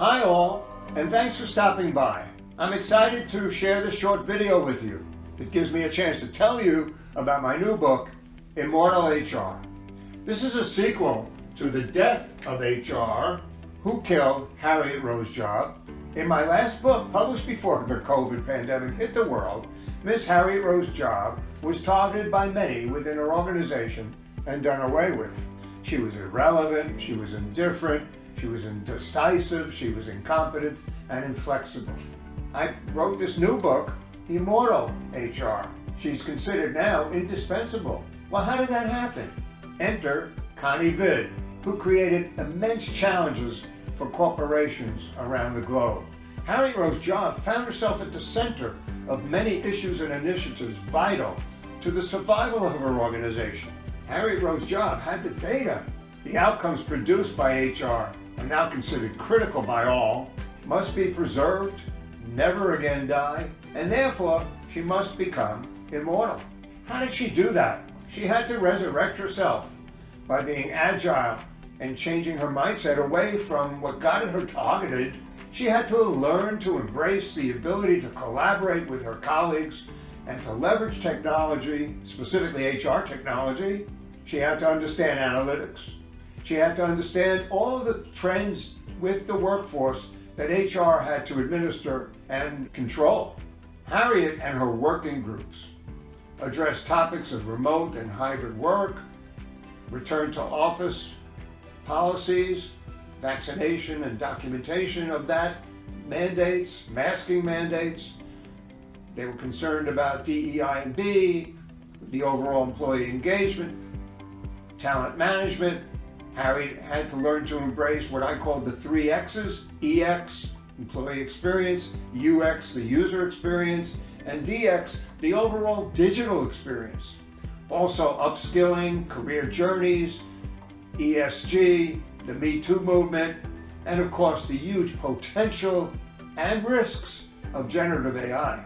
Hi all, and thanks for stopping by. I'm excited to share this short video with you. It gives me a chance to tell you about my new book, Immortal HR. This is a sequel to The Death of HR, Who Killed Harriet Rose Job. In my last book, published before the COVID pandemic hit the world, Miss Harriet Rose Job was targeted by many within her organization and done away with. She was irrelevant, she was indifferent, she was indecisive, she was incompetent and inflexible. I wrote this new book, Immortal HR. She's considered now indispensable. Well, how did that happen? Enter Connie Vid, who created immense challenges for corporations around the globe. Harriet Rose Job found herself at the center of many issues and initiatives vital to the survival of her organization. Harriet Rose Job had the data. The outcomes produced by HR are now considered critical by all, must be preserved, never again die, and therefore she must become immortal. How did she do that? She had to resurrect herself by being agile and changing her mindset away from what got her targeted. She had to learn to embrace the ability to collaborate with her colleagues and to leverage technology, specifically HR technology. She had to understand analytics. She had to understand all of the trends with the workforce that HR had to administer and control. Harriet and her working groups addressed topics of remote and hybrid work, return to office policies, vaccination and documentation of that, mandates, masking mandates. They were concerned about DEI and B, the overall employee engagement, talent management. Harriet had to learn to embrace what I called the 3 X's, EX, employee experience, UX, the user experience, and DX, the overall digital experience. Also upskilling, career journeys, ESG, the Me Too movement, and of course the huge potential and risks of generative AI.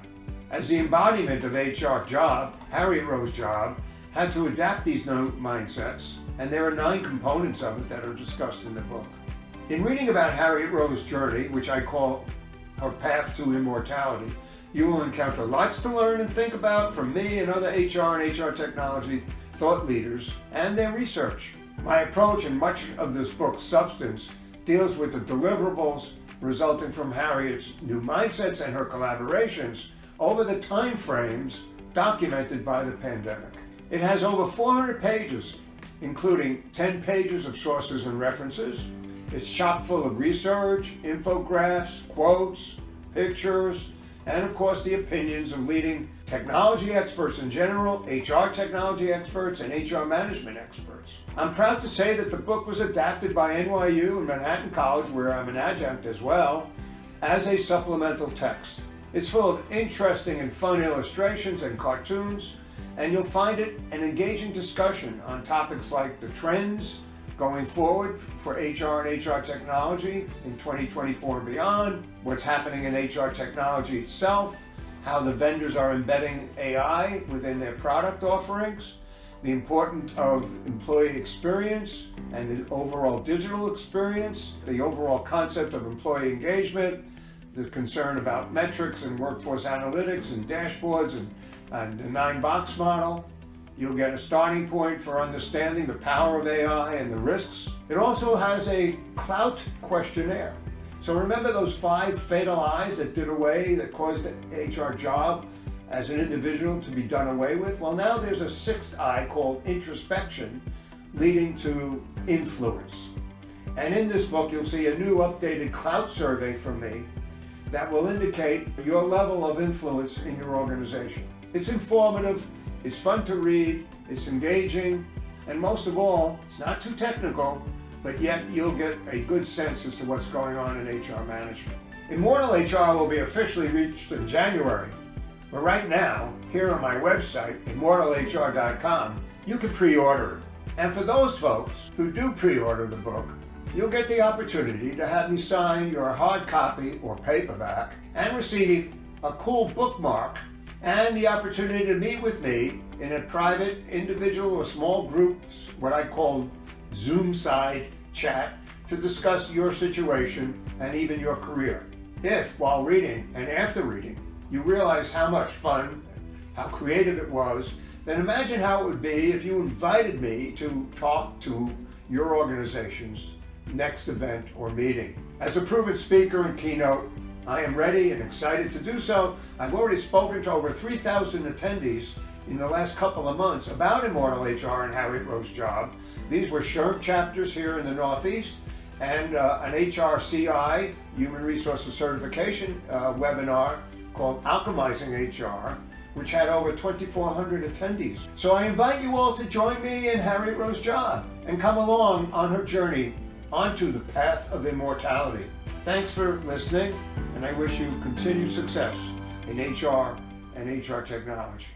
As the embodiment of HR Job, Harriet Rose Job had to adapt these new mindsets, and there are 9 components of it that are discussed in the book. In reading about Harriet Rose's journey, which I call her path to immortality, you will encounter lots to learn and think about from me and other HR and HR technology thought leaders and their research. My approach and much of this book's substance deals with the deliverables resulting from Harriet's new mindsets and her collaborations over the time frames documented by the pandemic. It has over 400 pages, including 10 pages of sources and references. It's chock full of research, infographics, quotes, pictures, and of course the opinions of leading technology experts in general, HR technology experts, and HR management experts. I'm proud to say that the book was adapted by NYU and Manhattan College, where I'm an adjunct as well, as a supplemental text. It's full of interesting and fun illustrations and cartoons, and you'll find it an engaging discussion on topics like the trends going forward for HR and HR technology in 2024 and beyond, what's happening in HR technology itself, how the vendors are embedding AI within their product offerings, the importance of employee experience and the overall digital experience, the overall concept of employee engagement, the concern about metrics and workforce analytics and dashboards and the 9-box model. You'll get a starting point for understanding the power of AI and the risks. It also has a clout questionnaire. So remember those 5 fatal I's that caused HR Job as an individual to be done away with? Well, now there's a 6th I called introspection, leading to influence. And in this book, you'll see a new updated clout survey from me that will indicate your level of influence in your organization. It's informative, it's fun to read, it's engaging, and most of all, it's not too technical, but yet you'll get a good sense as to what's going on in HR management. Immortal HR will be officially reached in January, but right now, here on my website, immortalhr.com, you can pre-order it. And for those folks who do pre-order the book, you'll get the opportunity to have me sign your hard copy or paperback and receive a cool bookmark and the opportunity to meet with me in a private, individual, or small groups, what I call Zoom-side chat, to discuss your situation and even your career. If, while reading and after reading, you realize how much fun, how creative it was, then imagine how it would be if you invited me to talk to your organization's next event or meeting. As a proven speaker and keynote, I am ready and excited to do so. I've already spoken to over 3,000 attendees in the last couple of months about Immortal HR and Harriet Rose Job. These were SHRM chapters here in the Northeast and an HRCI, Human Resources Certification webinar called Alchemizing HR, which had over 2,400 attendees. So I invite you all to join me in Harriet Rose Job and come along on her journey onto the path of immortality. Thanks for listening, and I wish you continued success in HR and HR technology.